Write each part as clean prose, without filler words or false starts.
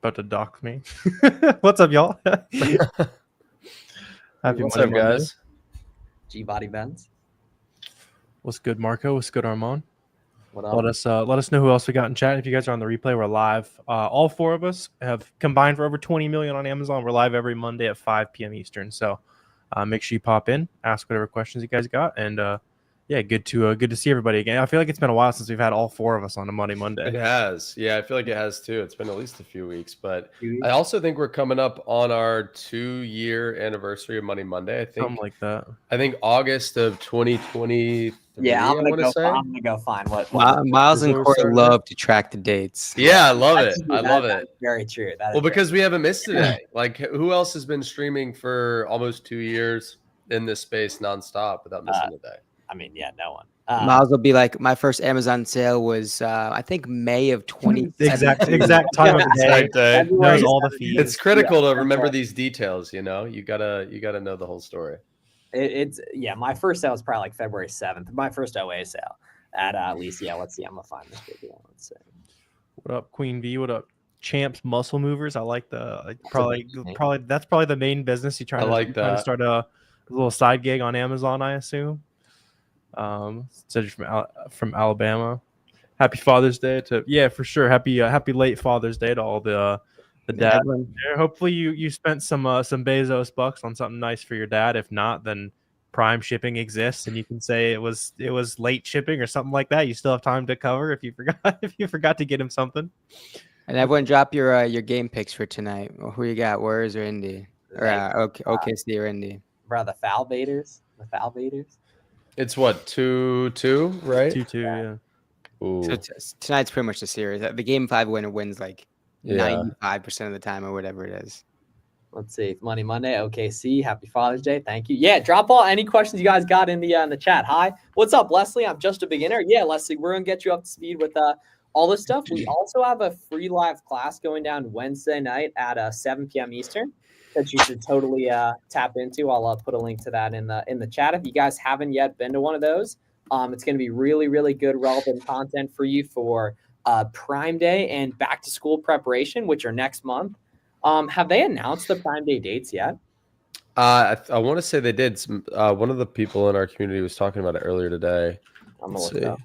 About to dock me. What's up, y'all? Happy What's Monday, up, guys? G-Body Benz. What's good, Marco? What's good, Armand? What up? Let us know who else we got in chat. If you guys are on the replay, we're live. All four of us have combined for over 20 million on Amazon. We're live every Monday at 5 p.m. Eastern. So make sure you pop in, ask whatever questions you guys got, and yeah, good to see everybody again. I feel like it's been a while since we've had all four of us on a Monday. It has. Yeah, I feel like it has too. It's been at least a few weeks, but I also think we're coming up on our 2-year anniversary of Money Monday. I think Something like that. I think August of 2023. Yeah, I'm gonna go find what Miles and Corey love to track the dates. Yeah, I love it. I love it. Very true. Well, because we haven't missed today. Like, who else has been streaming for almost 2 years in this space nonstop without missing a day? I mean, yeah, no one. Miles will be like, my first Amazon sale was, I think, May of 20. exact time of the day. Knows all the fees. It's critical to remember these details. You know, you gotta know the whole story. It's my first sale was probably like February 7th. My first OA sale at least. Yeah, let's see. I'm gonna find this video. Let's see. What up, Queen V? What up, Champs Muscle Movers? I like probably that's probably the main business you try to start a little side gig on Amazon, I assume. Said from Alabama. Happy Father's Day for sure. Happy late Father's Day to all the dad. Hopefully you spent some Bezos bucks on something nice for your dad. If not, then Prime shipping exists, and you can say it was late shipping or something like that. You still have time to cover if you forgot to get him something. And everyone, drop your game picks for tonight. Who you got? Warriors or Indy? Or OKC or Indy? Bro, the foul baiters. It's what, 2-2, right? 2-2, yeah. Ooh. So tonight's pretty much the series. The game 5 winner wins like 95% of the time or whatever it is. Let's see. Money Monday, OKC. Happy Father's Day. Thank you. Yeah, drop any questions you guys got in the chat. Hi. What's up, Leslie? I'm just a beginner. Yeah, Leslie, we're going to get you up to speed with all this stuff. We also have a free live class going down Wednesday night at 7 p.m. Eastern that you should totally tap into. I'll put a link to that in the chat. If you guys haven't yet been to one of those, it's going to be really, really good, relevant content for you for Prime Day and back to school preparation, which are next month. Have they announced the Prime Day dates yet? I want to say they did. One of the people in our community was talking about it earlier today. I'm going to look it up.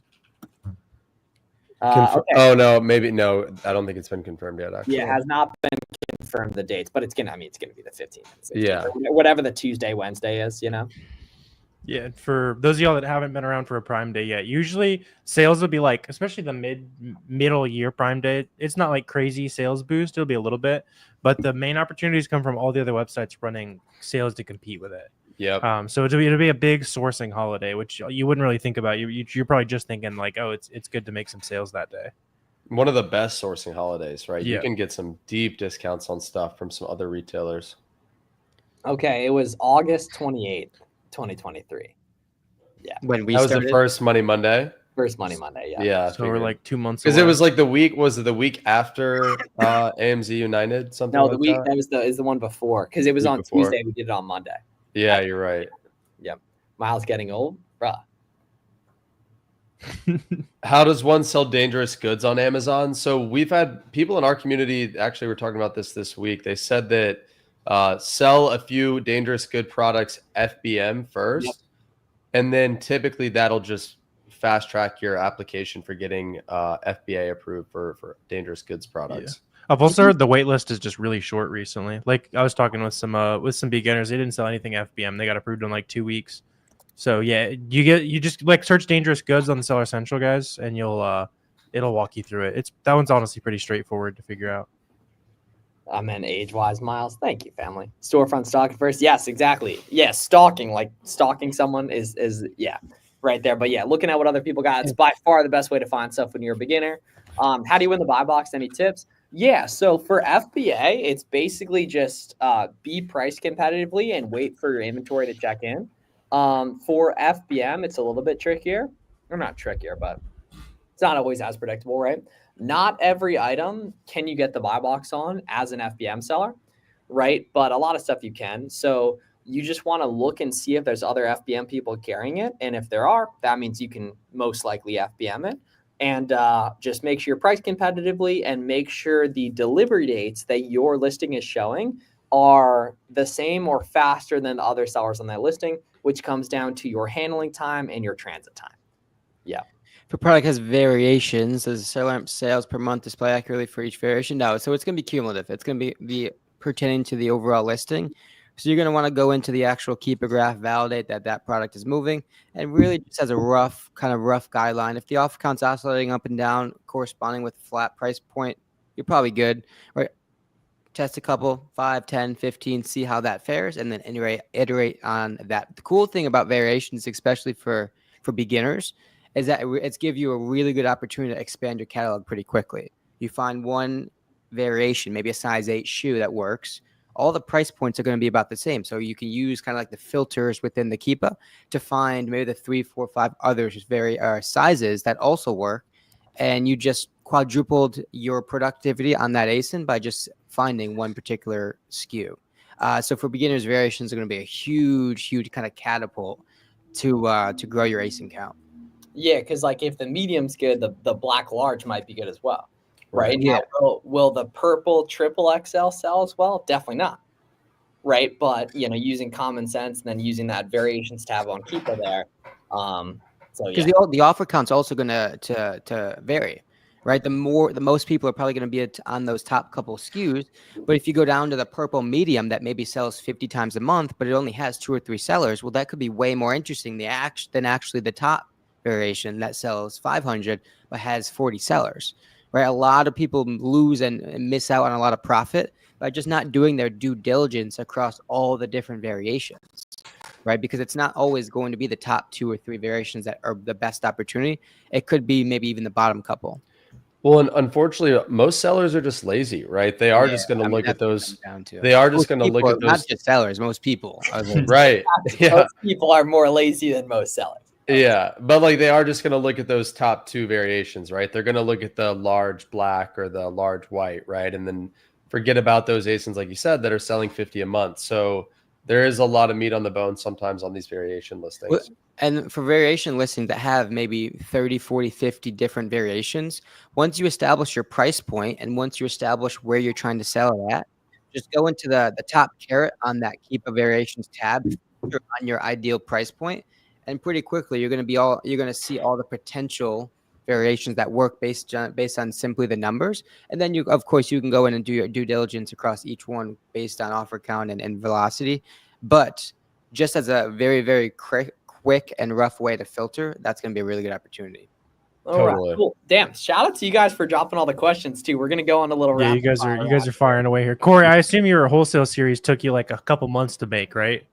Okay. Oh, no, maybe. No, I don't think it's been confirmed yet, actually. Yeah, it has not been confirmed the dates, but it's going to be the 15th. 16th, yeah. Whatever the Tuesday, Wednesday is, you know? Yeah, for those of y'all that haven't been around for a Prime Day yet, usually sales will be like, especially the middle year Prime Day, it's not like crazy sales boost. It'll be a little bit, but the main opportunities come from all the other websites running sales to compete with it. Yeah. So it'll be a big sourcing holiday, which you wouldn't really think about. You're probably just thinking like, oh, it's good to make some sales that day. One of the best sourcing holidays, right? Yeah. You can get some deep discounts on stuff from some other retailers. Okay, it was August 28th, 2023. Yeah. When we that started? Was the first Money Monday? First Money Monday, yeah. Yeah. So we're like 2 months because it was like the week after AMZ United, something No, like the week that is the one before, because it was on Tuesday. We did it on Monday. Yeah, you're right. Yep. Miles getting old, bruh. How does one sell dangerous goods on Amazon? So we've had people in our community, actually we're talking about this week. They said that sell a few dangerous good products FBM first. Yep. And then typically that'll just fast track your application for getting FBA approved for dangerous goods products. Yeah. I've also heard the wait list is just really short recently. Like I was talking with some beginners, they didn't sell anything FBM. They got approved in like 2 weeks. So yeah, you just like search dangerous goods on the Seller Central, guys, and it'll walk you through it. That one's honestly pretty straightforward to figure out. And age-wise, Miles. Thank you, family. Storefront stalking first. Yes, exactly. Yeah, stalking someone is right there. But yeah, looking at what other people got, it's by far the best way to find stuff when you're a beginner. How do you win the buy box? Any tips? Yeah, so for FBA, it's basically just be priced competitively and wait for your inventory to check in. For FBM, it's a little bit trickier. Or not trickier, but it's not always as predictable, right? Not every item can you get the buy box on as an FBM seller, right? But a lot of stuff you can. So you just want to look and see if there's other FBM people carrying it. And if there are, that means you can most likely FBM it. and just make sure you're priced competitively and make sure the delivery dates that your listing is showing are the same or faster than the other sellers on that listing, which comes down to your handling time and your transit time. Yeah. If a product has variations, does the seller sales per month display accurately for each variation? No. So it's going to be cumulative. It's going to be pertaining to the overall listing. So you're going to want to go into the actual keeper graph, validate that product is moving, and really just as a rough guideline. If the offer count's oscillating up and down, corresponding with a flat price point, you're probably good. Right? Test a couple, 5, 10, 15, see how that fares, and then iterate on that. The cool thing about variations, especially for beginners, is that it's give you a really good opportunity to expand your catalog pretty quickly. You find one variation, maybe a size 8 shoe that works. All the price points are going to be about the same. So you can use kind of like the filters within the Keepa to find maybe the 3, 4, 5 others sizes that also work. And you just quadrupled your productivity on that ASIN by just finding one particular SKU. So for beginners, variations are going to be a huge kind of catapult to grow your ASIN count. Yeah, because like if the medium's good, the black large might be good as well. Right. Yeah. Now, will the purple triple XL sell as well? Definitely not. Right. But, using common sense and then using that variations tab on Keepa there. So because the offer count's also going to vary. Right. The most people are probably going to be on those top couple SKUs. But if you go down to the purple medium that maybe sells 50 times a month, but it only has 2 or 3 sellers, well, that could be way more interesting than actually the top variation that sells 500 but has 40 sellers. Right, a lot of people lose and miss out on a lot of profit by just not doing their due diligence across all the different variations. Right, because it's not always going to be the top 2 or 3 variations that are the best opportunity. It could be maybe even the bottom couple. Well, and unfortunately, most sellers are just lazy, right? They are just going to look at those. They are just going to look at those. Not just sellers, most people. Right. Yeah. Most people are more lazy than most sellers. Yeah, but like they are just going to look at those top 2 variations, right? They're going to look at the large black or the large white, right? And then forget about those ASINs, like you said, that are selling 50 a month. So there is a lot of meat on the bone sometimes on these variation listings. Well, and for variation listings that have maybe 30, 40, 50 different variations, once you establish your price point and once you establish where you're trying to sell it at, just go into the top caret on that Keepa Variations tab on your ideal price point. And pretty quickly, you're going to see all the potential variations that work based on simply the numbers. And then you can go in and do your due diligence across each one based on offer count and velocity. But just as a very, very quick and rough way to filter, that's going to be a really good opportunity. All right, cool. Damn! Shout out to you guys for dropping all the questions too. We're going to go on a little. Yeah, you guys are firing away here. Corey, I assume your wholesale series took you like a couple months to make, right?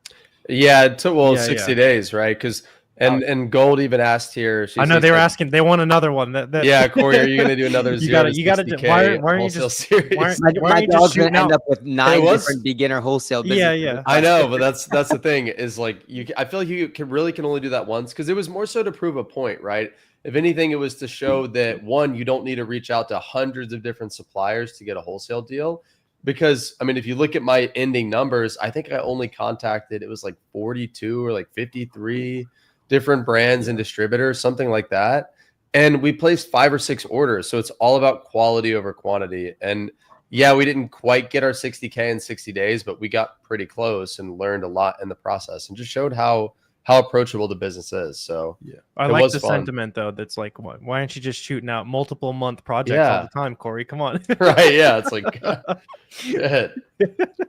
Yeah, it took 60 days, right? Because and Gold even asked here. I know they were asking. They want another one. Yeah, Corey, are you going to do another? You got to. Why aren't you just? Series? Why aren't you just shooting end up with 9 different beginner wholesale businesses? Yeah. I know, but that's the thing is like I feel like you can only do that once because it was more so to prove a point, right? If anything, it was to show that one, you don't need to reach out to hundreds of different suppliers to get a wholesale deal. Because, I mean, if you look at my ending numbers, I think I only contacted, it was like 42 or like 53 different brands and distributors, something like that. And we placed 5 or 6 orders. So it's all about quality over quantity. And yeah, we didn't quite get our 60K in 60 days, but we got pretty close and learned a lot in the process and just showed how approachable the business is. So yeah, I like the sentiment though. That's like, why aren't you just shooting out multiple month projects all the time, Corey? Come on. Right. Yeah. It's like, shit.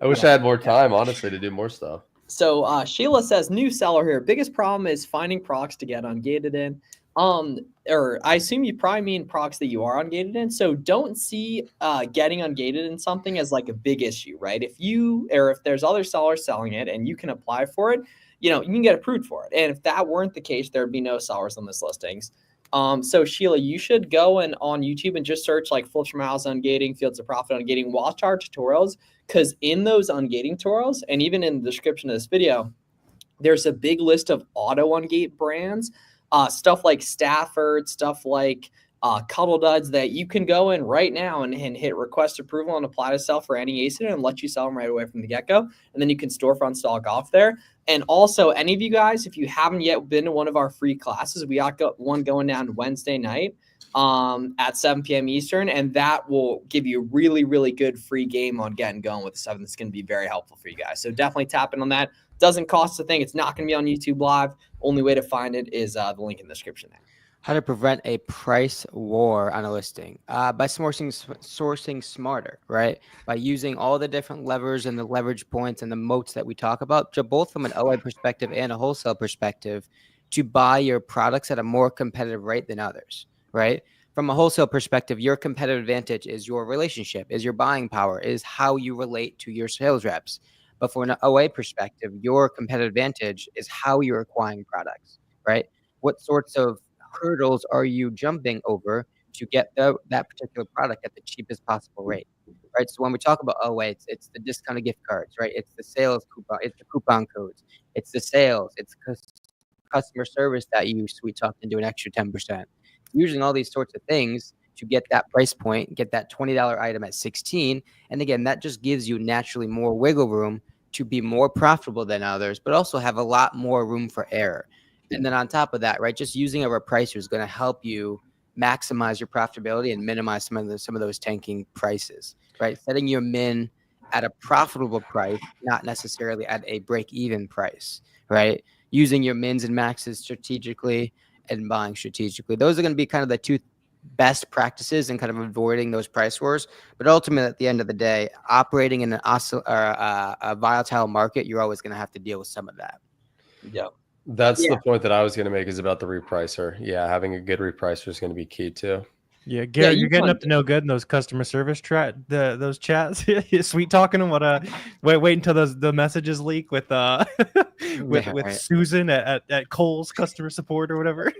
I wish I had more time, honestly, to do more stuff. So Sheila says, new seller here. Biggest problem is finding products to get ungated in. Or I assume you probably mean products that you are ungated in. So don't see getting ungated in something as like a big issue, right? If there's other sellers selling it and you can apply for it, you can get approved for it. And if that weren't the case, there'd be no sellers on this listings. So Sheila, you should go on YouTube and just search like flips from house ungating, fields of profit ungating, watch our tutorials. Because in those ungating tutorials, and even in the description of this video, there's a big list of auto ungate brands, stuff like Stafford, stuff like Cuddle Duds that you can go in right now and hit request approval and apply to sell for any ASIN and let you sell them right away from the get-go. And then you can storefront stock off there. And also, any of you guys, if you haven't yet been to one of our free classes, we got one going down Wednesday night. at 7 p.m. Eastern, and that will give you a really, really good free game on getting going with the 7. That's going to be very helpful for you guys. So definitely tap in on that. Doesn't cost a thing. It's not going to be on YouTube Live. Only way to find it is the link in the description there. How to prevent a price war on a listing? By sourcing smarter, right? By using all the different levers and the leverage points and the moats that we talk about, both from an OA perspective and a wholesale perspective, to buy your products at a more competitive rate than others, right? From a wholesale perspective, your competitive advantage is your relationship, is your buying power, is how you relate to your sales reps. But from an OA perspective, your competitive advantage is how you're acquiring products, right? What sorts of hurdles are you jumping over to get that particular product at the cheapest possible rate, right? So when we talk about OA, it's the discounted gift cards, right? It's the sales coupon, it's the coupon codes, it's the sales, it's customer service that you sweet talk into an extra 10%. Using all these sorts of things to get that price point, get that $20 item at 16. And again, that just gives you naturally more wiggle room to be more profitable than others, but also have a lot more room for error. And then on top of that, right, just using a repricer is going to help you maximize your profitability and minimize some of those tanking prices, right? Setting your min at a profitable price, not necessarily at a break-even price, right? Using your mins and maxes strategically and buying strategically. Those are going to be kind of the two best practices and kind of avoiding those price wars. But ultimately, at the end of the day, operating in a volatile market, you're always going to have to deal with some of that. Yeah. That's the point that I was going to make, is about the repricer. Yeah, having a good repricer is going to be key too. Yeah, Garrett, you're getting up to no good in those customer service those chats. Sweet talking them. Wait until the messages leak with with Susan at Kohl's customer support or whatever.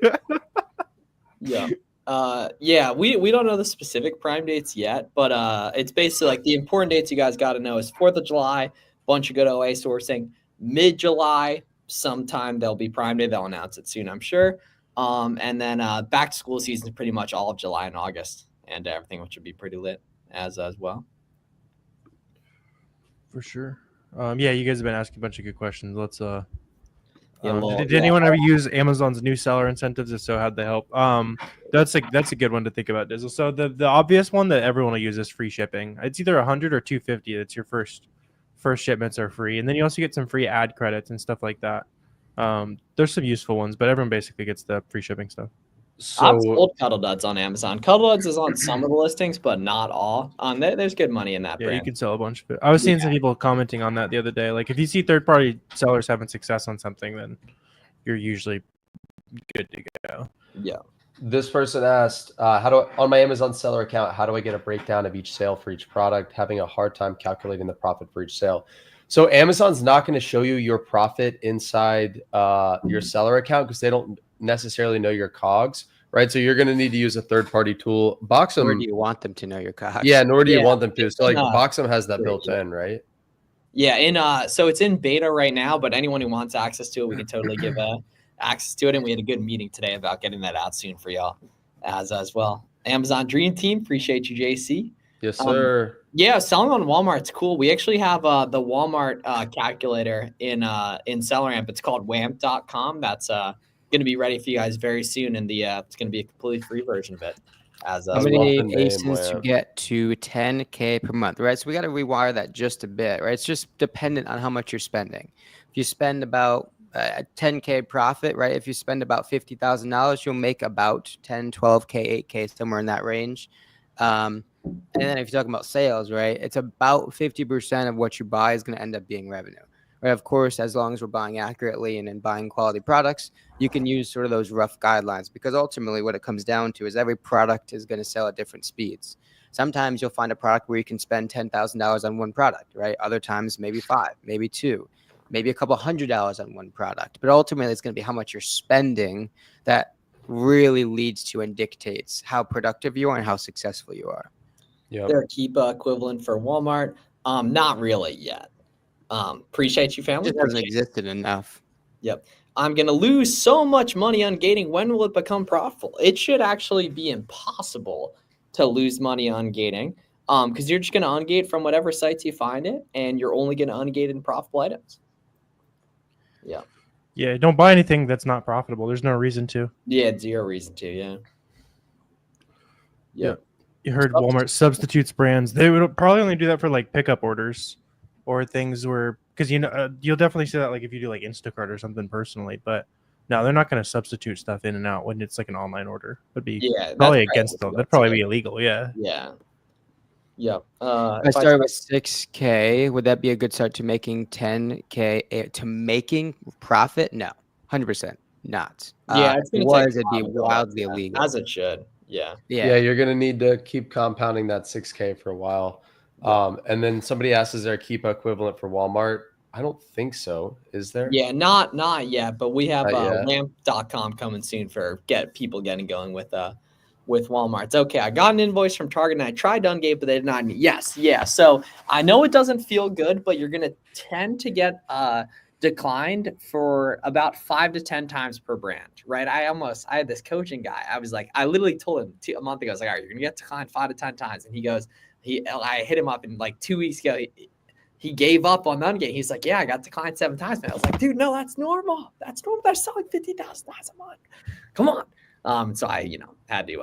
Yeah. We don't know the specific prime dates yet, but it's basically like the important dates you guys got to know is 4th of July, bunch of good OA sourcing. Mid-July, sometime there'll be prime day. They'll announce it soon, I'm sure. And then back to school season is pretty much all of July and August and everything, which would be pretty lit as well. For sure. Yeah, you guys have been asking a bunch of good questions. Let's did Yeah. anyone ever use Amazon's new seller incentives? If so, how'd they help? That's a good one to think about, Dizzle. So the obvious one that everyone will use is free shipping. It's either 100 or 250. That's your first shipments are free, and then you also get some free ad credits and stuff like that. There's some useful ones, but everyone basically gets the free shipping stuff. So I've sold Cuddle Duds on Amazon. Cuddle Duds is on some of the listings, but not all. There's good money in that brand. You can sell a bunch of it. I was seeing some people commenting on that the other day. Like, if you see third-party sellers having success on something, then you're usually good to go. Yeah. This person asked, on my Amazon seller account, how do I get a breakdown of each sale for each product? Having a hard time calculating the profit for each sale. So Amazon's not going to show you your profit inside your seller account because they don't necessarily know your COGS, right? So you're going to need to use a third-party tool. Boxum. Nor do you want them to know your COGS. Yeah, nor do you want them to. So like Boxum has that built in, right? Yeah, so it's in beta right now, but anyone who wants access to it, we can totally give access to it. And we had a good meeting today about getting that out soon for y'all as well. Amazon Dream Team, appreciate you, JC. Yes, sir. Yeah, selling on Walmart's cool. We actually have the Walmart calculator in SellerAmp. It's called wamp.com. That's going to be ready for you guys very soon, and it's going to be a completely free version of it. How many ASINs to get to 10K per month, right? So we got to rewire that just a bit, right? It's just dependent on how much you're spending. If you spend about 10K profit, right? If you spend about $50,000, you'll make about 10, 12K, 8K, somewhere in that range. And then if you're talking about sales, right, it's about 50% of what you buy is going to end up being revenue. Right? Of course, as long as we're buying accurately and buying quality products, you can use sort of those rough guidelines, because ultimately what it comes down to is every product is going to sell at different speeds. Sometimes you'll find a product where you can spend $10,000 on one product, right? Other times maybe 5, maybe 2, maybe a couple $100 on one product. But ultimately it's going to be how much you're spending that really leads to and dictates how productive you are and how successful you are. Yeah, they're a Keepa equivalent for Walmart. Not really yet. Appreciate you, family. It just hasn't existed enough. Yep. I'm going to lose so much money on gating. When will it become profitable? It should actually be impossible to lose money on gating, because you're just going to ungate from whatever sites you find it, and you're only going to ungate in profitable items. Yeah. Yeah, don't buy anything that's not profitable. There's no reason to. Yeah, zero reason to, yeah. Yep. You heard Walmart substitutes brands. They would probably only do that for like pickup orders or things where, because you'll definitely see that like if you do like Instacart or something personally. But no, they're not going to substitute stuff in and out when it's like an online order. Would be probably against them. That'd probably be illegal. Yeah. Yeah. Yep. If I started with 6K, would that be a good start to making 10K to making profit? No, 100% not. Yeah, it'd be wildly illegal. As it should. Yeah. You're gonna need to keep compounding that 6K for a while. And then somebody asked, is there a Keepa equivalent for Walmart? I don't think so. Is there? Yeah, not yet, but we have lamp.com coming soon for people getting going with Walmart. It's okay. I got an invoice from Target and I tried to ungate, but they did not. Yes. Yeah. So I know it doesn't feel good, but you're going to tend to get declined for about 5 to 10 times per brand, right? I had this coaching guy. I was like, I literally told him a month ago, I was like, all right, you're going to get declined 5 to 10 times. And he goes, I hit him up in like 2 weeks ago. He gave up on the ungate. He's like, yeah, I got declined 7 times, man. I was like, dude, no, that's normal. That's normal. They're selling $50,000 a month. Come on. So I, had to,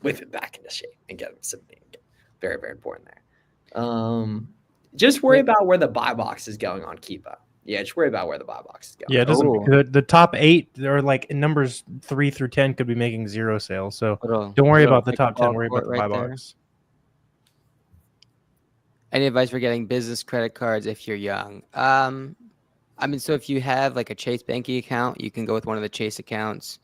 whip it back into shape and get him something very, very important there. Just worry about where the buy box is going on Keepa. Yeah, just worry about where the buy box is going. Yeah, it doesn't. The top 8 or like numbers 3 through 10 could be making 0 sales. So don't worry about the top 10. Worry about the buy box. Any advice for getting business credit cards if you're young? So if you have like a Chase banking account, you can go with one of the Chase accounts.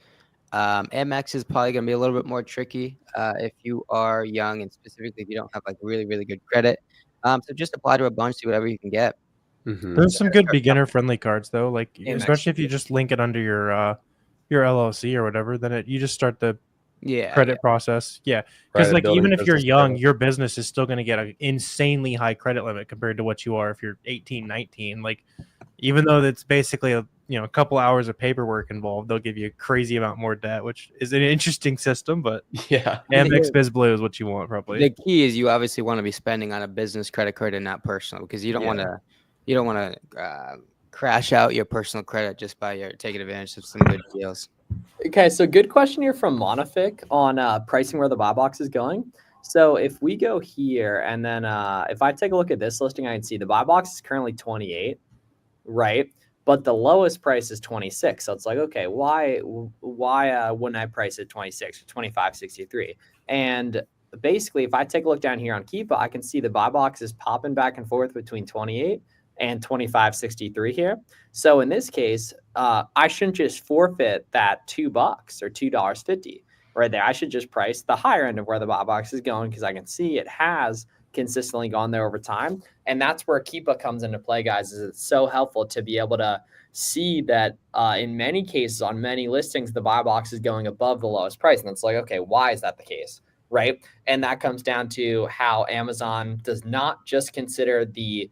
Amex is probably going to be a little bit more tricky if you are young and specifically if you don't have like really, really good credit. So just apply to a bunch, see whatever you can get. Mm-hmm. There's some good beginner-friendly cards though, like Amex, especially if you just link it under your LLC or whatever. Then you just start the credit process. Yeah, because like even if you're young, your business is still going to get an insanely high credit limit compared to what you are if you're 18, 19. Like even though it's basically a couple hours of paperwork involved, they'll give you a crazy amount more debt, which is an interesting system. But Amex BizBlue is what you want probably. The key is you obviously want to be spending on a business credit card and not personal, because you don't want to crash out your personal credit just by taking advantage of some good deals. Okay, so good question here from Monofic on pricing where the buy box is going. So if we go here and then if I take a look at this listing, I can see the buy box is currently 28, right? But the lowest price is 26. So it's like, okay, why wouldn't I price it 26 or 25.63? And basically, if I take a look down here on Keepa, I can see the buy box is popping back and forth between 28 and 25.63 here. So in this case, I shouldn't just forfeit that $2 or $2.50 right there. I should just price the higher end of where the buy box is going, because I can see it has consistently gone there over time. And that's where Keepa comes into play, guys, is it's so helpful to be able to see that in many cases on many listings, the buy box is going above the lowest price. And it's like, okay, why is that the case? Right. And that comes down to how Amazon does not just consider the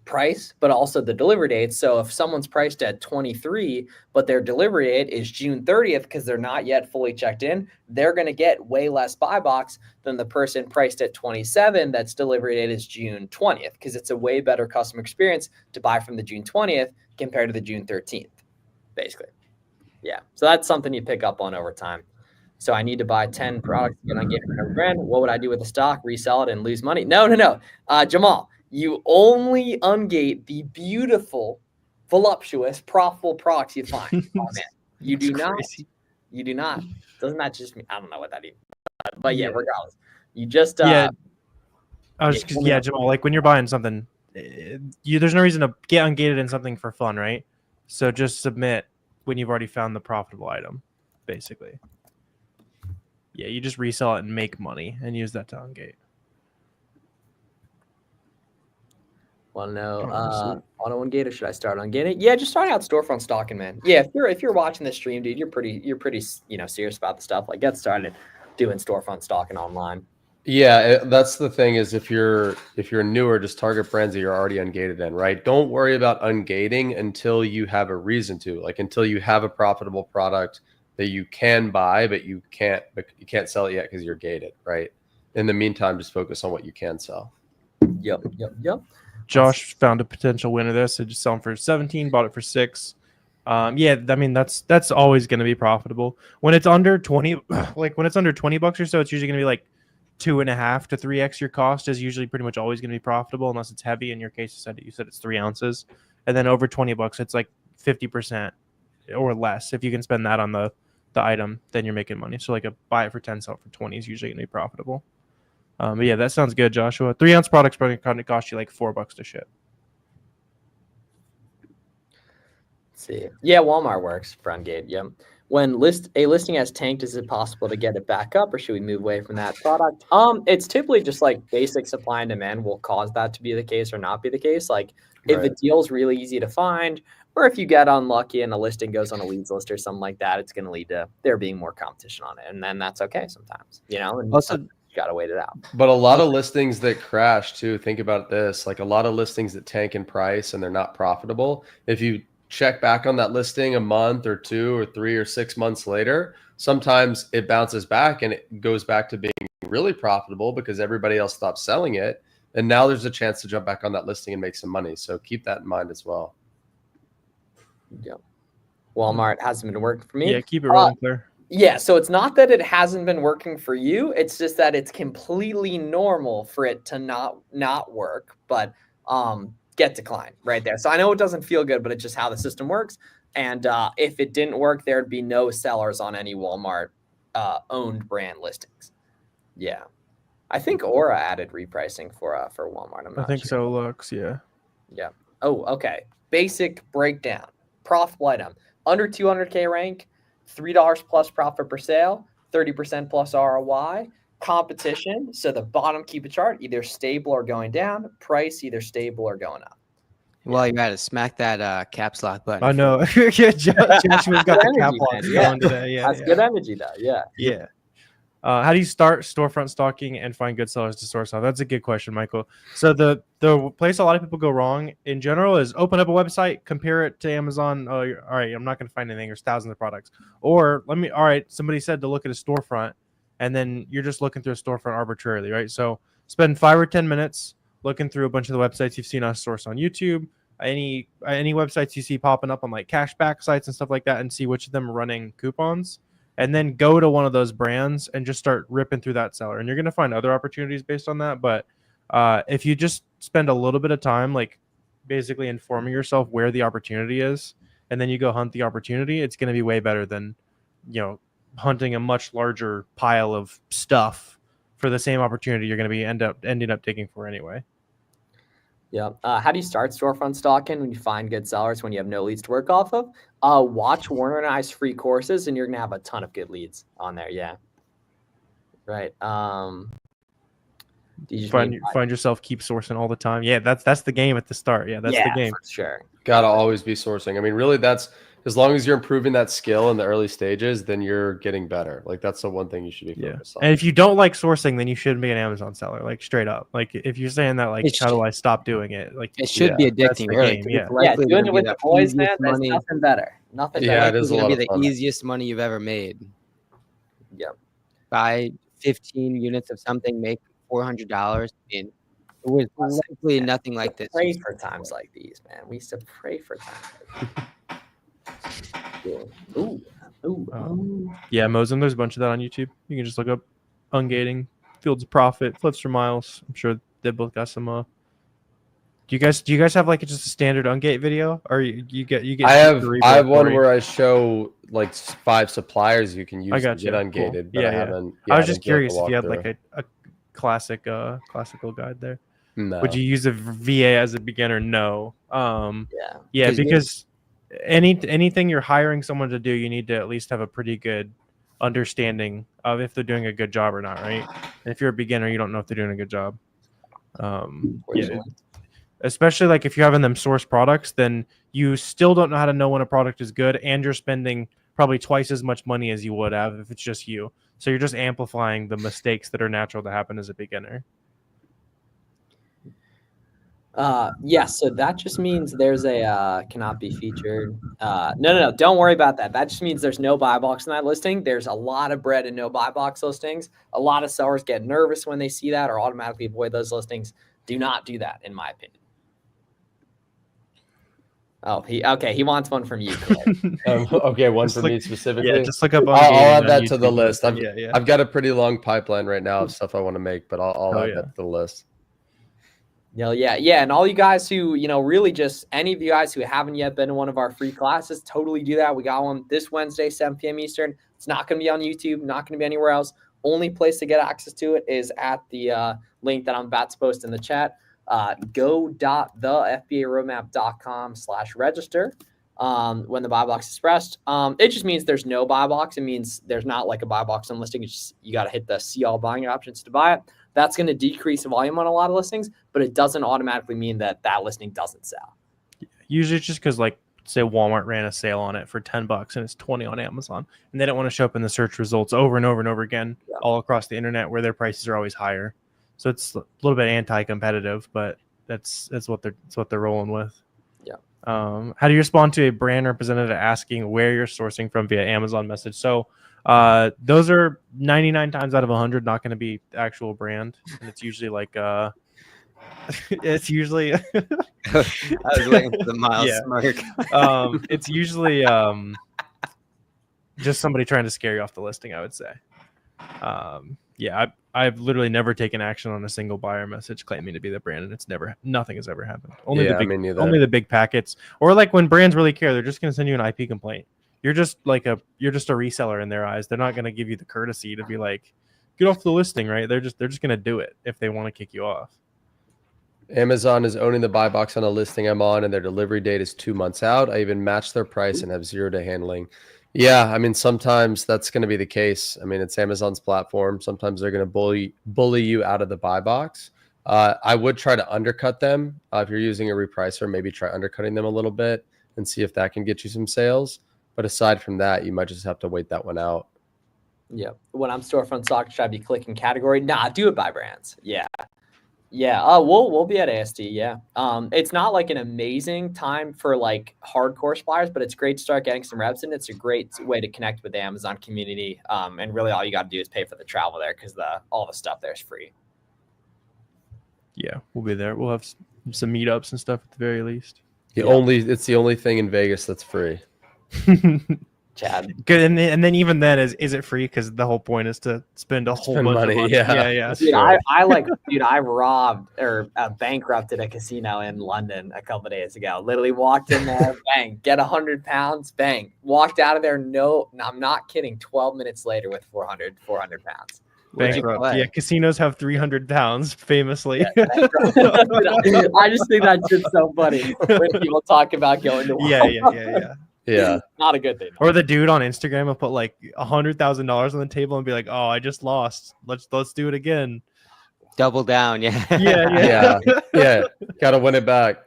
price, but also the delivery date. So if someone's priced at 23, but their delivery date is June 30th because they're not yet fully checked in, they're going to get way less buy box than the person priced at 27 that's delivery date is June 20th, because it's a way better customer experience to buy from the June 20th compared to the June 13th, basically. Yeah, so that's something you pick up on over time. So I need to buy 10 products to get on Gator every brand. What would I do with the stock? Resell it and lose money? No. Jamal, you only ungate the beautiful, voluptuous, profitable products you find. Oh, man. You do not. Crazy. You do not. Doesn't that just mean? I don't know what that means. But yeah, regardless. You just. Jamal, like when you're buying something, there's no reason to get ungated in something for fun, right? So just submit when you've already found the profitable item, basically. Yeah, you just resell it and make money and use that to ungate. Want to know auto ungate, or should I start ungating? Yeah, just start out storefront stocking, man. Yeah, if you're watching this stream, dude, you're pretty serious about the stuff. Like, get started doing storefront stocking online. Yeah, that's the thing, is if you're newer, just target brands that you're already ungated in, right? Don't worry about ungating until you have a reason to, like until you have a profitable product that you can buy, but you can't sell it yet because you're gated, right? In the meantime, just focus on what you can sell. Yep. Josh found a potential winner there, so just sell them for 17, bought it for 6. Yeah, I mean that's always going to be profitable when it's under 20. Like when it's under $20 or so, it's usually going to be like 2.5 to 3x your cost is usually pretty much always going to be profitable unless it's heavy. In your case, you said it's 3 ounces, and then over $20, it's like 50% or less. If you can spend that on the item, then you're making money. So like a buy it for 10, sell it for 20 is usually going to be profitable. But yeah, that sounds good, Joshua. 3-ounce products probably going to cost you like $4 to ship. Let's see. Yeah, Walmart works for Ungate. Yeah. When a listing has tanked, is it possible to get it back up, or should we move away from that product? It's typically just like basic supply and demand will cause that to be the case or not be the case. Like if a deal's really easy to find, or if you get unlucky and a listing goes on a leads list or something like that, it's going to lead to there being more competition on it, and then that's okay sometimes, and also you got to wait it out. But a lot of listings that crash too. Think about this: like a lot of listings that tank in price and they're not profitable. If you check back on that listing a month or 2 or 3 or 6 months later, sometimes it bounces back and it goes back to being really profitable because everybody else stopped selling it. And now there's a chance to jump back on that listing and make some money. So keep that in mind as well. Yeah. Walmart hasn't been working for me. Yeah, keep it rolling, Claire. Yeah, so it's not that it hasn't been working for you. It's just that it's completely normal for it to not work, but get declined right there. So I know it doesn't feel good, but it's just how the system works. And if it didn't work, there'd be no sellers on any Walmart owned brand listings. Yeah, I think Aura added repricing for Walmart. I'm not I think sure. so. Looks, yeah. Yeah. Oh, okay. Basic breakdown. Profitable item under 200K rank, $3 plus profit per sale, 30% plus ROI. Competition. So the bottom keep a chart either stable or going down. Price either stable or going up. Well, you got to smack that caps lock button. I know. Yeah, Joshua's got the cap lock going today. Yeah, that's good energy, though. Yeah. Yeah. How do you start storefront stalking and find good sellers to source on? That's a good question, Michael. So the place a lot of people go wrong in general is open up a website, compare it to Amazon. Oh, all right, I'm not going to find anything. There's thousands of products. Or all right, somebody said to look at a storefront, and then you're just looking through a storefront arbitrarily, right? So spend 5 or 10 minutes looking through a bunch of the websites you've seen us source on YouTube, any websites you see popping up on like cashback sites and stuff like that, and see which of them are running coupons. And then go to one of those brands and just start ripping through that seller. And you're going to find other opportunities based on that. But if you just spend a little bit of time, like basically informing yourself where the opportunity is, and then you go hunt the opportunity, it's going to be way better than, hunting a much larger pile of stuff for the same opportunity you're going to be ending up digging for anyway. Yeah. How do you start storefront stalking when you find good sellers when you have no leads to work off of? Watch Warner and I's free courses, and you're gonna have a ton of good leads on there. Yeah. Right. You find yourself keep sourcing all the time. Yeah, that's the game at the start. Yeah, that's the game. For sure. Gotta always be sourcing. I mean, really, that's as long as you're improving that skill in the early stages, then you're getting better. Like that's the one thing you should be focused on. And if you don't like sourcing, then you shouldn't be an Amazon seller. Like straight up. Like if you're saying that, like how do I stop doing it? Like it should be addicting. Really. Yeah, doing it with the boys, man. There's nothing better. Nothing. Yeah, better. it is going to be the easiest money you've ever made. Yep. Buy 15 units of something, make $400. I mean, it was simply nothing like this. Pray for times like these, man. We used to pray for times like these. Yeah, Mosem, there's a bunch of that on YouTube. You can just look up ungating, fields of profit, flips for miles. I'm sure they both got some. Do you guys have like just a standard ungate video, or you get? I have one where I show like 5 suppliers you can use to get ungated. Cool. But I was just curious if you had like a classical guide there. No. Would you use a VA as a beginner? No. Yeah, because anything you're hiring someone to do, you need to at least have a pretty good understanding of if they're doing a good job or not, right? And if you're a beginner, you don't know if they're doing a good job. Especially like if you're having them source products, then you still don't know how to know when a product is good, and you're spending probably twice as much money as you would have if it's just you. So you're just amplifying the mistakes that are natural to happen as a beginner. Yes, so that just means there's a cannot be featured. No, don't worry about that. That just means there's no buy box in that listing. There's a lot of bread in no buy box listings. A lot of sellers get nervous when they see that or automatically avoid those listings. Do not do that, in my opinion. Oh, he wants one from you, Clay. Okay, one for me specifically. Yeah, just look up. I'll add that YouTube to the list. I've got a pretty long pipeline right now of stuff I want to make, but I'll add that to the list. Yeah. And all you guys who, really just any of you guys who haven't yet been in one of our free classes, totally do that. We got one this Wednesday, 7 p.m. Eastern. It's not going to be on YouTube, not going to be anywhere else. Only place to get access to it is at the link that I'm about to post in the chat. go.thefbaroadmap.com/register. When the buy box is pressed, it just means there's no buy box. It means there's not like a buy box on listing. It's just, you got to hit the see all buying options to buy it. That's going to decrease the volume on a lot of listings, but it doesn't automatically mean that listing doesn't sell. Usually it's just because, like, say Walmart ran a sale on it for $10 and it's 20 on Amazon, and they don't want to show up in the search results over and over and over again all across the internet where their prices are always higher. So it's a little bit anti-competitive, but that's what they're rolling with. Yeah. How do you respond to a brand representative asking where you're sourcing from via Amazon message? So those are 99 times out of 100 not going to be the actual brand, and it's usually like it's usually I was waiting for the Miles smirk. It's usually just somebody trying to scare you off the listing, I would say. I've literally never taken action on a single buyer message claiming to be the brand, and nothing has ever happened. Only the big packets, or like when brands really care, they're just going to send you an IP complaint. You're just a reseller in their eyes. They're not going to give you the courtesy to be like, get off the listing, right? They're just going to do it if they want to kick you off. Amazon is owning the buy box on a listing I'm on, and their delivery date is 2 months out. I even match their price and have 0-day handling. Yeah, I mean, sometimes that's going to be the case. I mean, it's Amazon's platform. Sometimes they're going to bully you out of the buy box. I would try to undercut them. If you're using a repricer, maybe try undercutting them a little bit and see if that can get you some sales. But aside from that, you might just have to wait that one out. Yeah. When I'm storefront stock, should I be clicking category? Nah, do it by brands. Yeah. We'll be at ASD. Yeah. It's not like an amazing time for like hardcore suppliers, but it's great to start getting some reps in. It's a great way to connect with the Amazon community. And really all you got to do is pay for the travel there, because all the stuff there is free. Yeah, we'll be there. We'll have some meetups and stuff at the very least. It's the only thing in Vegas that's free. Chad. Good, and then even then, is it free? Because the whole point is to spend a whole bunch money. of money. Yeah. Dude, I robbed or bankrupted a casino in London a couple of days ago. Literally walked in there, bang, get 100 pounds, bang. Walked out of there. No, I'm not kidding. 12 minutes later with 400 pounds. Bankrupt. Yeah, casinos have 300 pounds, famously. Yeah, I just think that shit's so funny when people talk about going to Yeah. Yeah, not a good thing. Or the dude on Instagram will put like $100,000 on the table and be like, "Oh, I just lost. Let's do it again." Double down, Yeah. Gotta win it back.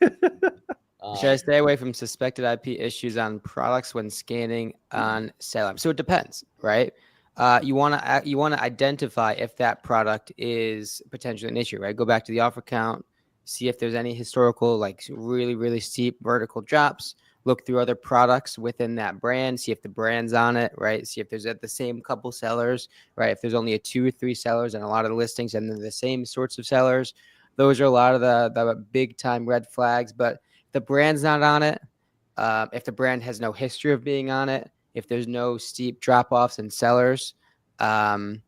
Should I stay away from suspected IP issues on products when scanning on SaleM? So it depends, right? You want to identify if that product is potentially an issue, right? Go back to the offer count, see if there's any historical, like really, really steep vertical drops. Look through other products within that brand, see if the brand's on it, right? See if there's at the same couple sellers, right? If there's only 2 or 3 sellers and a lot of the listings and they're the same sorts of sellers, those are a lot of the big time red flags. But if the brand's not on it, if the brand has no history of being on it, if there's no steep drop-offs in sellers, and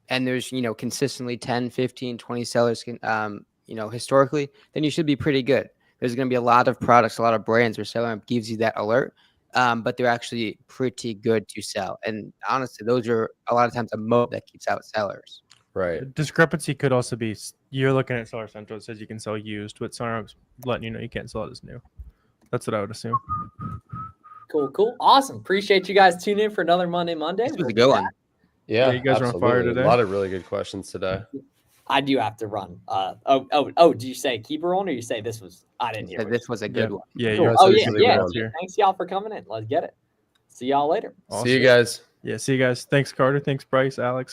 there's, consistently 10, 15, 20 sellers, historically, then you should be pretty good. There's going to be a lot of products, a lot of brands where SaleM gives you that alert, but they're actually pretty good to sell. And honestly, those are a lot of times a moat that keeps out sellers. Right. Discrepancy could also be you're looking at Seller Central. It says you can sell used, but SaleM's letting you know you can't sell it as new. That's what I would assume. Cool. Awesome. Appreciate you guys tuning in for another Monday. This was a good one. Yeah, you guys are on fire today. A lot of really good questions today. I do have to run. Do you say keep it rolling, or you say this was? I didn't hear. This was a good one. Yeah. Cool. Yeah. Thanks y'all for coming in. Let's get it. See y'all later. Awesome. See you guys. Yeah. See you guys. Thanks, Carter. Thanks, Bryce, Alex.